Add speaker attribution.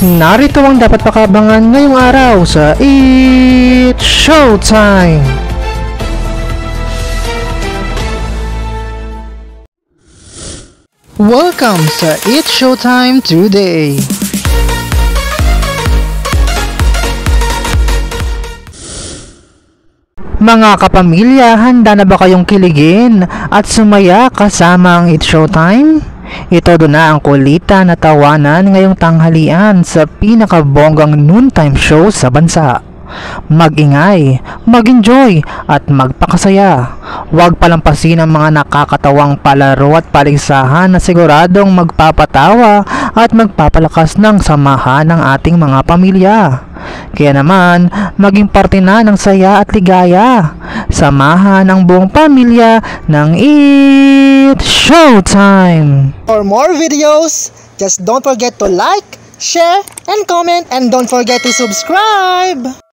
Speaker 1: Narito ang dapat pakabangan ngayong araw sa It's Showtime! Welcome sa It's Showtime today! Mga kapamilya, handa na ba kayong kiligin at sumaya kasama ang It's Showtime? Ito doon na ang kulitan na tawanan ngayong tanghalian sa pinakabonggang noontime show sa bansa. Mag-ingay, mag-enjoy at magpakasaya. Huwag palampasin ang mga nakakatawang palaro at paligsahan na siguradong magpapatawa at magpapalakas ng samahan ng ating mga pamilya. Kaya naman, maging parte na ng saya at ligaya. Samahan ang buong pamilya ng It's Showtime!
Speaker 2: For more videos, just don't forget to like, share, and comment, and don't forget to subscribe!